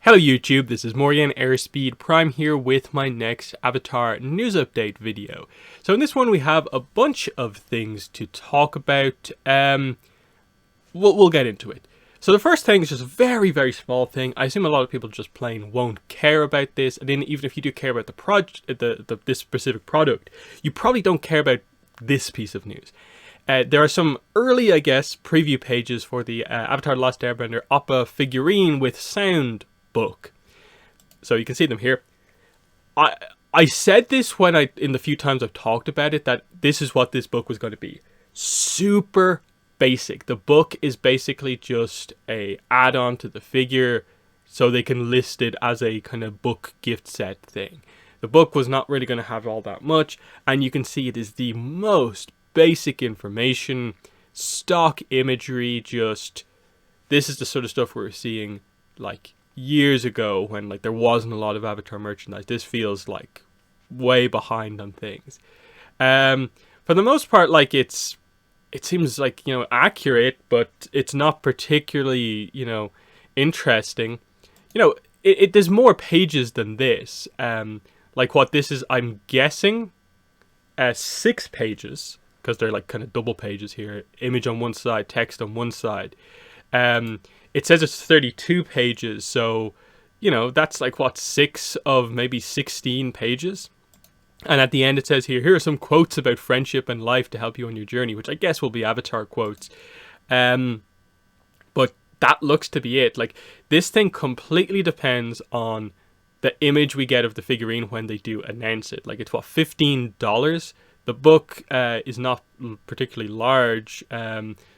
Hello YouTube, this is Morgan Airspeed Prime here with my next Avatar news update video. So in this one we have a bunch of things to talk about. We'll get into it. So the first thing is just a very small thing. I assume a lot of people just plain won't care about this, and then even if you do care about this specific product, you probably don't care about this piece of news. There are some early, I guess, preview pages for the Avatar: The Last Airbender Appa figurine with sound book. So you can see them here. I said this when in the few times I've talked about it, that this is what this book was going to be. Super basic. The book is basically just a add-on to the figure, so they can list it as a kind of book gift set thing. The book was not really going to have all that much, and you can see it is the most basic information, stock imagery. Just this is the sort of stuff we were seeing like years ago when like there wasn't a lot of Avatar merchandise. This feels like way behind on things. For the most part, like it seems like, you know, accurate, but it's not particularly, you know, interesting. You know, there's more pages than this. Like what this is, I'm guessing 6 pages, because they're like kind of double pages here. Image on one side, text on one side. It says it's 32 pages, so, you know, that's like, what, 6 of maybe 16 pages? And at the end it says here are some quotes about friendship and life to help you on your journey, which I guess will be Avatar quotes. But that looks to be it. Like, this thing completely depends on the image we get of the figurine when they do announce it. Like, it's what, $15? The book is not particularly large,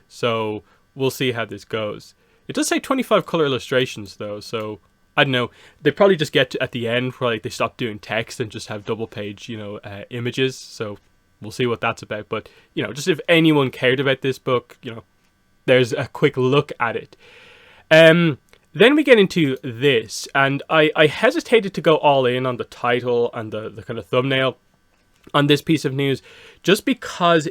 so we'll see how this goes. It does say 25 color illustrations though, so I don't know. They probably just get to, at the end where like they stop doing text and just have double page, you know, images. So we'll see what that's about. But, you know, just if anyone cared about this book, you know, there's a quick look at it. Then we get into this, and I hesitated to go all in on the title and the kind of thumbnail on this piece of news, just because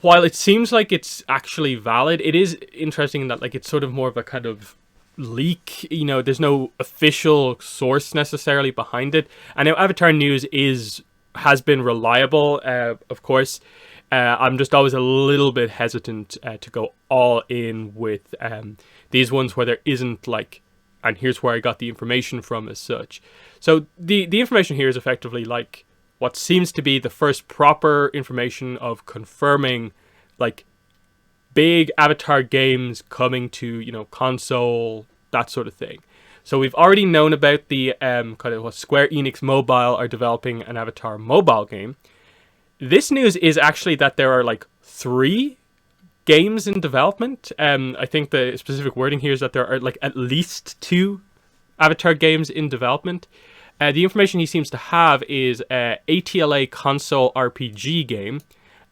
while it seems like it's actually valid, it is interesting in that like it's sort of more of a kind of leak. You know, there's no official source necessarily behind it. And now Avatar news has been reliable, of course. I'm just always a little bit hesitant to go all in with these ones where there isn't like, and here's where I got the information from as such. So the information here is effectively like what seems to be the first proper information of confirming like big Avatar games coming to, you know, console, that sort of thing. So we've already known about the kind of what Square Enix Mobile are developing an Avatar mobile game. This news is actually that there are like 3 games in development. I think the specific wording here is that there are like at least 2 Avatar games in development. The information he seems to have is a ATLA console RPG game,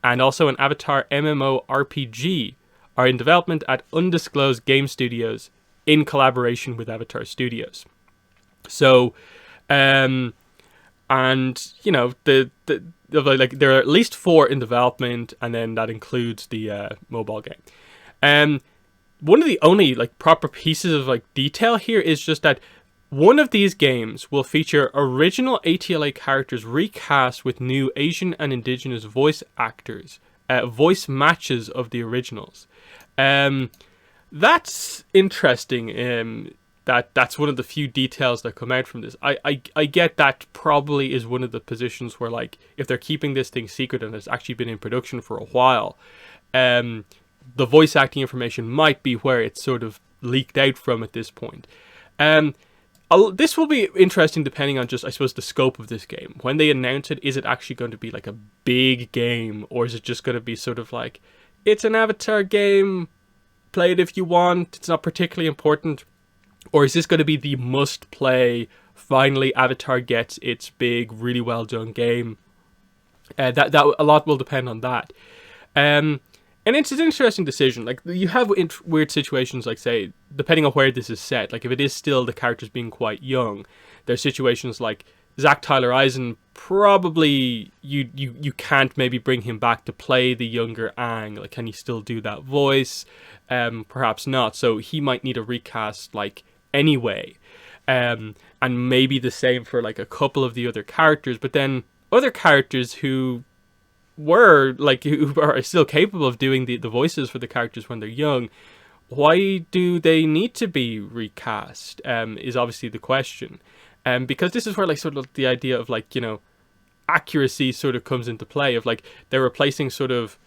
and also an Avatar MMO RPG are in development at undisclosed game studios in collaboration with Avatar Studios. So, and you know, like there are at least 4 in development, and then that includes the mobile game. One of the only like proper pieces of like detail here is just that one of these games will feature original ATLA characters recast with new Asian and Indigenous voice actors, voice matches of the originals. That's interesting. That's one of the few details that come out from this. I get that probably is one of the positions where, like, if they're keeping this thing secret and it's actually been in production for a while, the voice acting information might be where it's sort of leaked out from at this point. This will be interesting depending on just, I suppose, the scope of this game. When they announce it, is it actually going to be like a big game, or is it just going to be sort of like, it's an Avatar game, play it if you want, it's not particularly important? Or is this going to be the must-play, finally Avatar gets its big, really well-done game? That a lot will depend on that. And it's an interesting decision. Like, you have weird situations, like, say, depending on where this is set. Like, if it is still the characters being quite young, there's situations like Zach Tyler Eisen, probably you can't maybe bring him back to play the younger Aang. Like, can he still do that voice? Perhaps not. So he might need a recast, like, anyway. And maybe the same for like a couple of the other characters, but then other characters who are still capable of doing the voices for the characters when they're young, why do they need to be recast? Is obviously the question. Because this is where like sort of the idea of like, accuracy sort of comes into play, of like they're replacing sort of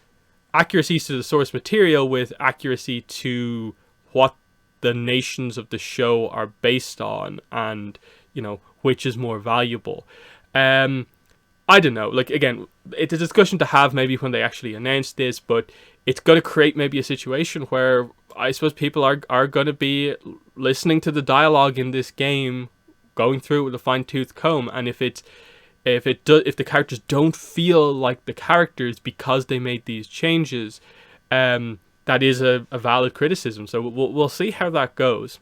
accuracy to the source material with accuracy to what the nations of the show are based on, and which is more valuable. I don't know, like again, it's a discussion to have maybe when they actually announce this, but it's going to create maybe a situation where I suppose people are going to be listening to the dialogue in this game, going through it with a fine-tooth comb, and if the characters don't feel like the characters because they made these changes, that is a valid criticism. So we'll see how that goes.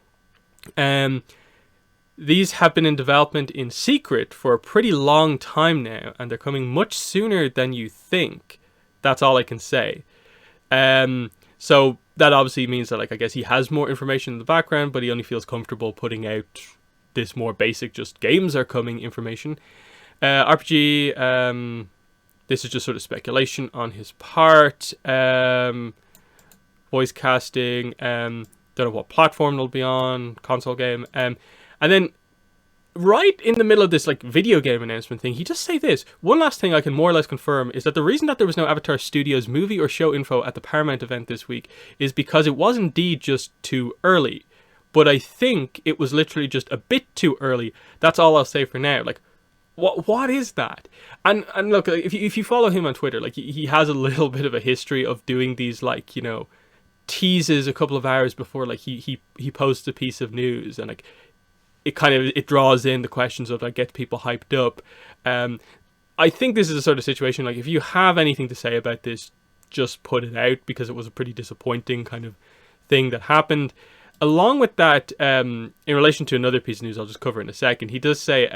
These have been in development in secret for a pretty long time now, and they're coming much sooner than you think. That's all I can say. So that obviously means that, like, I guess he has more information in the background, but he only feels comfortable putting out this more basic, just games are coming information. RPG, this is just sort of speculation on his part. Voice casting, don't know what platform it'll be on, console game. And then right in the middle of this like video game announcement thing, he just say this. One last thing I can more or less confirm is that the reason that there was no Avatar Studios movie or show info at the Paramount event this week is because it was indeed just too early. But I think it was literally just a bit too early. That's all I'll say for now. Like, what is that? And look, if you follow him on Twitter, like he has a little bit of a history of doing these like, teases a couple of hours before like he posts a piece of news, and like it draws in the questions of like get people hyped up. I think this is a sort of situation like if you have anything to say about this, just put it out, because it was a pretty disappointing kind of thing that happened. Along with that, in relation to another piece of news I'll just cover in a second, he does say,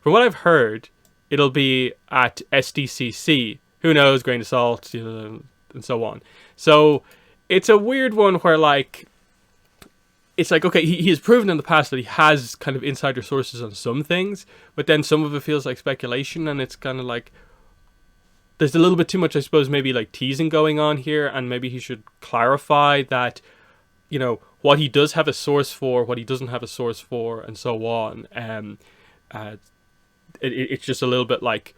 from what I've heard, it'll be at SDCC. Who knows, grain of salt, and so on. So it's a weird one where like, it's like, okay, he has proven in the past that he has kind of insider sources on some things, but then some of it feels like speculation, and it's kind of like, there's a little bit too much, I suppose, maybe like teasing going on here, and maybe he should clarify that, what he does have a source for, what he doesn't have a source for, and so on. It's just a little bit like,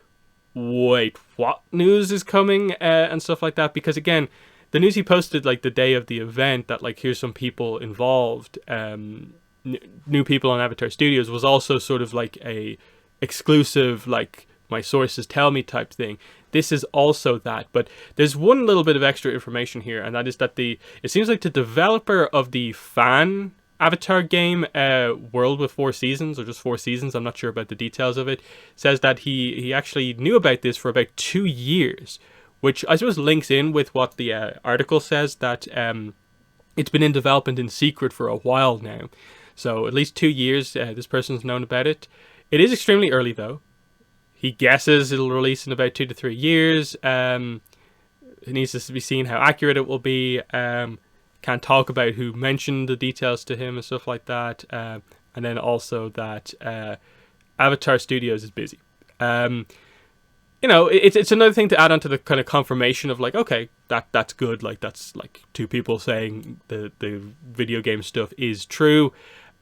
wait, what news is coming, and stuff like that, because again, the news he posted like the day of the event that like here's some people involved, new people on Avatar Studios, was also sort of like a exclusive, like my sources tell me type thing. This is also that, but there's one little bit of extra information here, and that is that it seems like the developer of the fan Avatar game, World with 4 Seasons, or just 4 Seasons, I'm not sure about the details of it, says that he actually knew about this for about 2 years. Which I suppose links in with what the article says, that it's been in development in secret for a while now. So at least 2 years this person's known about it. It is extremely early though. He guesses it'll release in about 2 to 3 years. It needs to be seen how accurate it will be. Can't talk about who mentioned the details to him and stuff like that. And then also that Avatar Studios is busy. It's another thing to add on to the kind of confirmation of like, okay, that's good. Like that's like two people saying the video game stuff is true,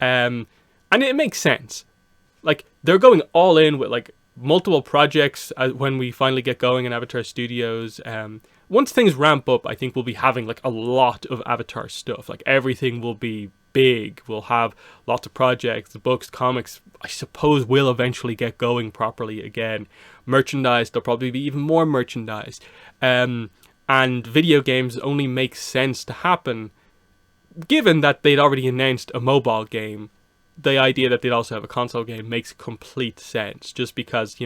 and it makes sense. Like they're going all in with like multiple projects when we finally get going in Avatar Studios. Once things ramp up, I think we'll be having like a lot of Avatar stuff. Like everything will be big. We'll have lots of projects, the books, comics, I suppose will eventually get going properly again. Merchandise, there'll probably be even more merchandise. And video games only make sense to happen given that they'd already announced a mobile game. The idea that they'd also have a console game makes complete sense, just because,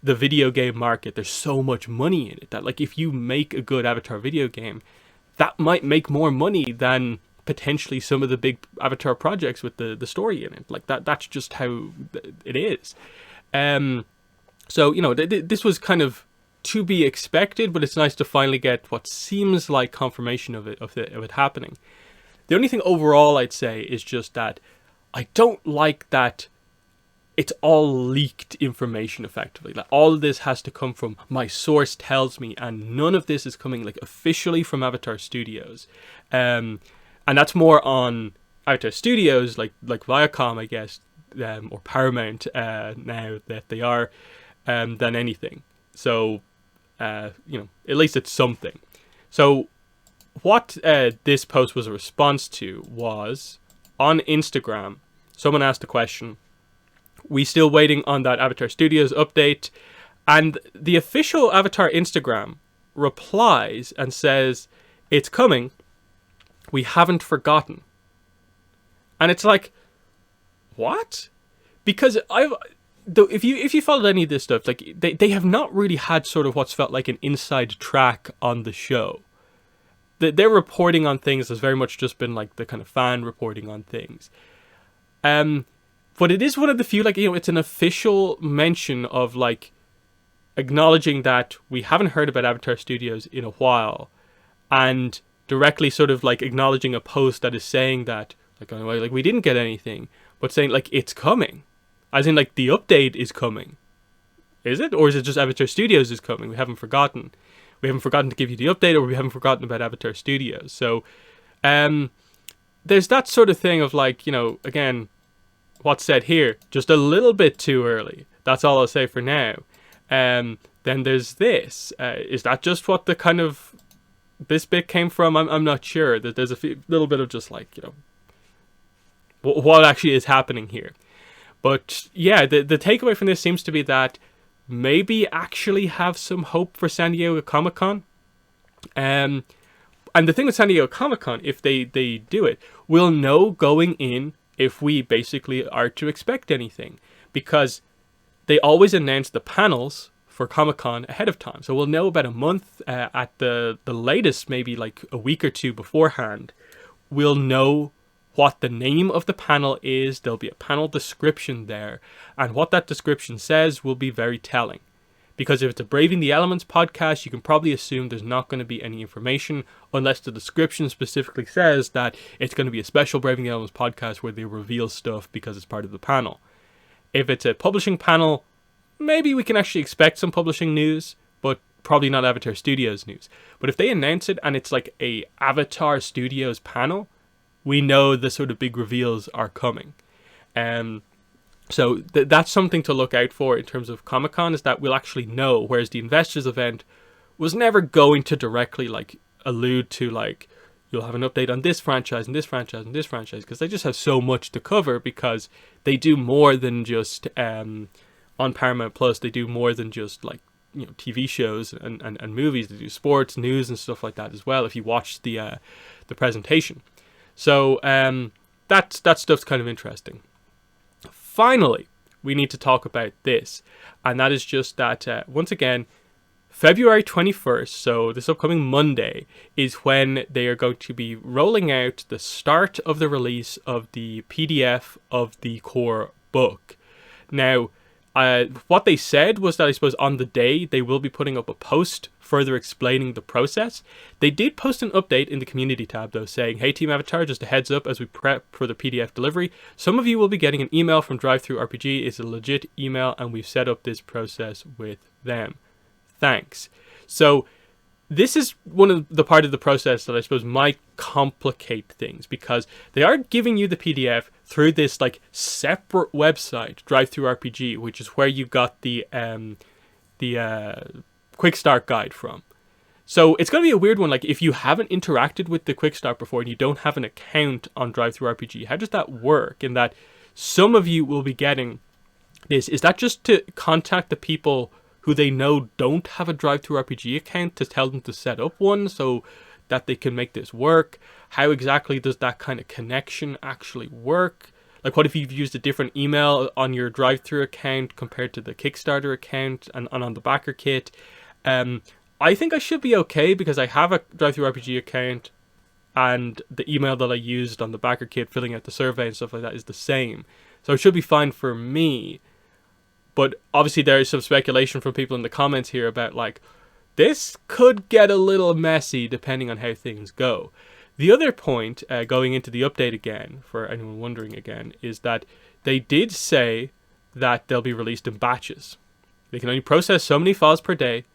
the video game market, there's so much money in it that like if you make a good Avatar video game, that might make more money than potentially some of the big Avatar projects with the story in it. Like that's just how it is. So this was kind of to be expected, but it's nice to finally get what seems like confirmation of it happening. The only thing overall I'd say is just that I don't like that it's all leaked information effectively. Like, all of this has to come from my source tells me, and none of this is coming like officially from Avatar Studios. And that's more on Avatar Studios, like Viacom, I guess, or Paramount now that they are, than anything. So, at least it's something. So, what this post was a response to was, on Instagram, someone asked a question. We still waiting on that Avatar Studios update, and the official Avatar Instagram replies and says, "It's coming. We haven't forgotten." And it's like, what? Because if you followed any of this stuff, like they have not really had sort of what's felt like an inside track on the show. Their reporting on things has very much just been like the kind of fan reporting on things. But it is one of the few, like, it's an official mention of, like, acknowledging that we haven't heard about Avatar Studios in a while, and directly sort of, like, acknowledging a post that is saying that, like, we didn't get anything, but saying, like, it's coming. As in, like, the update is coming. Is it? Or is it just Avatar Studios is coming? We haven't forgotten. We haven't forgotten to give you the update, or we haven't forgotten about Avatar Studios. So, there's that sort of thing of, like, again, what's said here, just a little bit too early. That's all I'll say for now. Then there's this. Is that just what the kind of this bit came from? I'm not sure. There's a little bit of just like, what actually is happening here. But yeah, the takeaway from this seems to be that maybe actually have some hope for San Diego Comic-Con. And the thing with San Diego Comic-Con, if they do it, we'll know going in if we basically are to expect anything, because they always announce the panels for Comic-Con ahead of time. So we'll know about a month at the latest, maybe like a week or two beforehand. We'll know what the name of the panel is. There'll be a panel description there, and what that description says will be very telling. Because if it's a Braving the Elements podcast, you can probably assume there's not going to be any information unless the description specifically says that it's going to be a special Braving the Elements podcast where they reveal stuff because it's part of the panel. If it's a publishing panel, maybe we can actually expect some publishing news, but probably not Avatar Studios news. But if they announce it and it's like a Avatar Studios panel, we know the sort of big reveals are coming. So that's something to look out for in terms of Comic-Con, is that we'll actually know, whereas the Investors event was never going to directly like allude to like, you'll have an update on this franchise and this franchise and this franchise, because they just have so much to cover, because they do more than just on Paramount Plus, they do more than just like, TV shows and movies. They do sports, news and stuff like that as well, if you watch the presentation. So that stuff's kind of interesting. Finally, we need to talk about this, and that is just that, once again, February 21st, so this upcoming Monday, is when they are going to be rolling out the start of the release of the PDF of the core book. Now, what they said was that, I suppose, on the day, they will be putting up a post further explaining the process. They did post an update in the community tab, though, saying, "Hey Team Avatar, just a heads up as we prep for the PDF delivery. Some of you will be getting an email from DriveThruRPG. It's a legit email, and we've set up this process with them. Thanks." So this is one of the part of the process that I suppose might complicate things, because they are giving you the PDF through this like separate website, DriveThruRPG, which is where you got the Quick Start guide from. So it's going to be a weird one. Like, if you haven't interacted with the Quick Start before and you don't have an account on DriveThruRPG, how does that work? In that some of you will be getting this. Is that just to contact the people who they know don't have a DriveThruRPG account to tell them to set up one so that they can make this work? How exactly does that kind of connection actually work? Like, what if you've used a different email on your DriveThru account compared to the Kickstarter account and on the backer kit? I think I should be okay, because I have a DriveThruRPG account, and the email that I used on the backer kit filling out the survey and stuff like that is the same. So it should be fine for me. But obviously there is some speculation from people in the comments here about, like, this could get a little messy depending on how things go. The other point, going into the update again, for anyone wondering again, is that they did say that they'll be released in batches. They can only process so many files per day.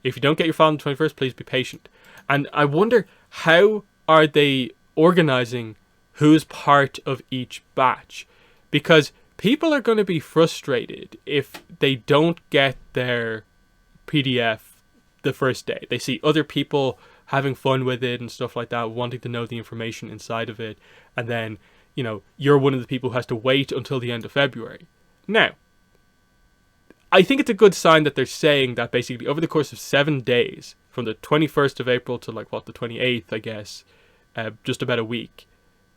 If you don't get your file on the 21st, please be patient. And I wonder, how are they organizing who's part of each batch? Because people are going to be frustrated if they don't get their PDF the first day. They see other people having fun with it and stuff like that, wanting to know the information inside of it, and then, you know, you're one of the people who has to wait until the end of February. Now, I think it's a good sign that they're saying that basically over the course of 7 days, from the 21st of April to the 28th, I guess, just about a week,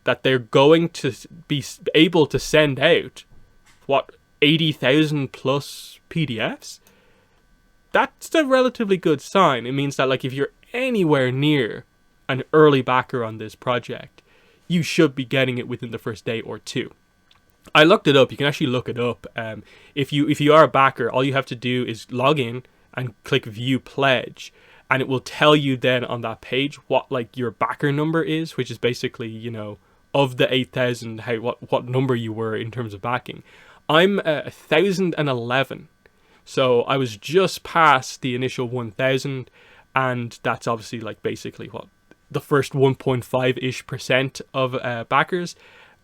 that they're going to be able to send out, 80,000 plus PDFs? That's a relatively good sign. It means that, if you're anywhere near an early backer on this project, you should be getting it within the first day or two. I looked it up. You can actually look it up. If you are a backer, all you have to do is log in and click View Pledge, and it will tell you then on that page what your backer number is, which is basically, of the 8,000, what number you were in terms of backing. I'm 1,011, so I was just past the initial 1,000, and that's obviously basically the first 1.5-ish% of backers,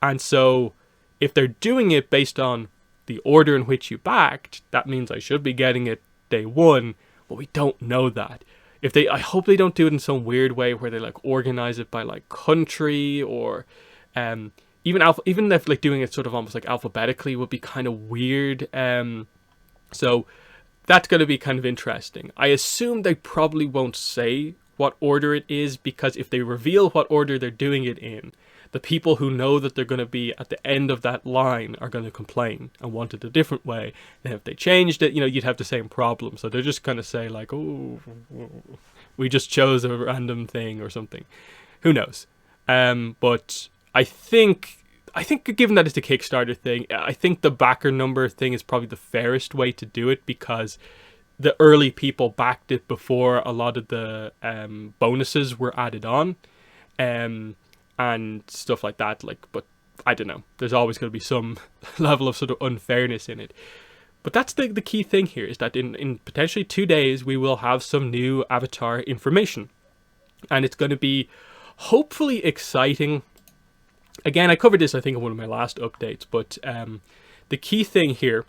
and so if they're doing it based on the order in which you backed, that means I should be getting it day one, but we don't know that. I hope they don't do it in some weird way where they organize it by country, or even if doing it sort of almost alphabetically would be kind of weird. So that's going to be kind of interesting. I assume they probably won't say what order it is, because if they reveal what order they're doing it in, the people who know that they're going to be at the end of that line are going to complain and want it a different way. And if they changed it, you'd have the same problem. So they're just going to say oh, we just chose a random thing or something. Who knows? But I think given that it's a Kickstarter thing, I think the backer number thing is probably the fairest way to do it, because the early people backed it before a lot of the bonuses were added on. And stuff like that, but I don't know. There's always going to be some level of sort of unfairness in it. But that's the key thing here, is that in potentially 2 days, we will have some new Avatar information. And it's going to be hopefully exciting. Again, I covered this, I think, in one of my last updates, but the key thing here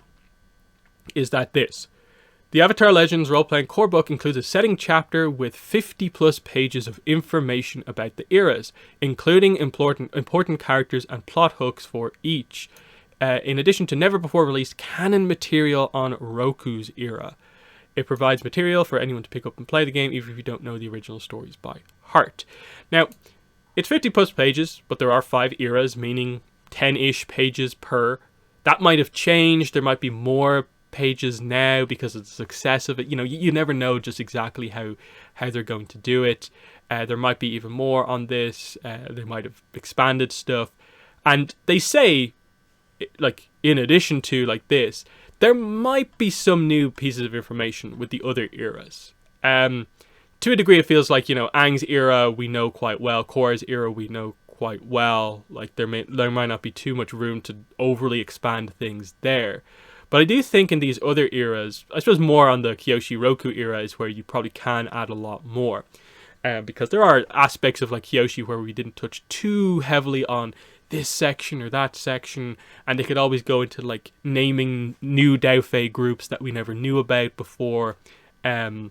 is that the Avatar Legends role-playing core book includes a setting chapter with 50 plus pages of information about the eras, including important characters and plot hooks for each, in addition to never-before-released canon material on Roku's era. It provides material for anyone to pick up and play the game, even if you don't know the original stories by heart. Now, it's 50 plus pages, but there are 5 eras, meaning 10-ish pages per. That might have changed. There might be more pages now because of the success of it. You never know just exactly how they're going to do it. There might be even more on this. They might have expanded stuff, and they say, in addition to this, there might be some new pieces of information with the other eras. To a degree, it feels like Aang's era we know quite well, Korra's era we know quite well. There might not be too much room to overly expand things there. But I do think in these other eras, I suppose more on the Kyoshi Roku era, is where you probably can add a lot more. Because there are aspects of Kyoshi where we didn't touch too heavily on this section or that section, and they could always go into naming new Daofei groups that we never knew about before, and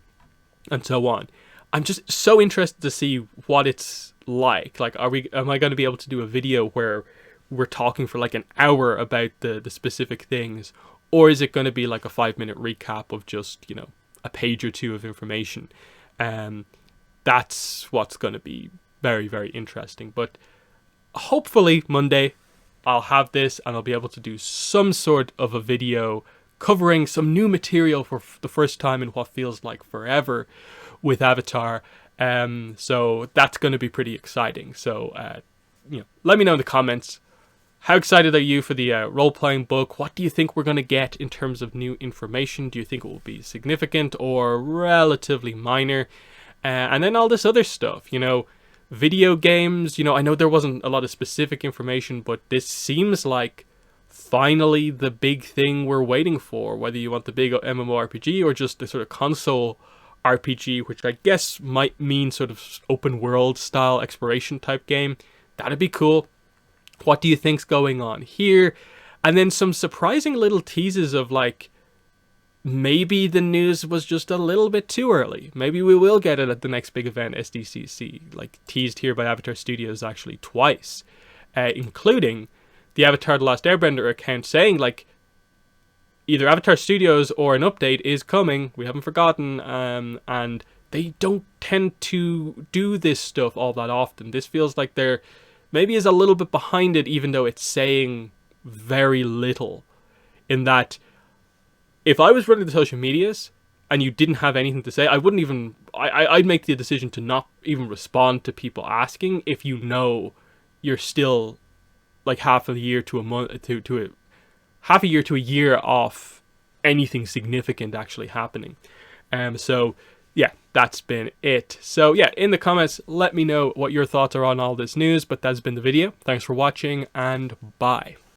so on. I'm just so interested to see what it's like. Am I going to be able to do a video where we're talking for an hour about the specific things? Or is it going to be a 5-minute recap of just, a page or two of information? That's what's going to be very, very interesting. But hopefully Monday I'll have this and I'll be able to do some sort of a video covering some new material for the first time in what feels like forever with Avatar. So that's going to be pretty exciting. So, let me know in the comments. How excited are you for the role-playing book? What do you think we're going to get in terms of new information? Do you think it will be significant or relatively minor? And then all this other stuff, video games, you know, I know there wasn't a lot of specific information, but this seems like finally the big thing we're waiting for, whether you want the big MMORPG or just the sort of console RPG, which I guess might mean sort of open world style exploration type game. That'd be cool. What do you think's going on here? And then some surprising little teases of like, maybe the news was just a little bit too early. Maybe we will get it at the next big event, SDCC, like teased here by Avatar Studios actually twice, including the Avatar The Last Airbender account saying like, either Avatar Studios or an update is coming, we haven't forgotten, and they don't tend to do this stuff all that often. This feels like they're maybe is a little bit behind it, even though it's saying very little, in that if I was running the social medias and you didn't have anything to say, I wouldn't even, I'd make the decision to not even respond to people asking if you know you're still like half a year to a month, half a year to a year off anything significant actually happening. So yeah, that's been it. So yeah, in the comments, let me know what your thoughts are on all this news, but that's been the video. Thanks for watching, and bye.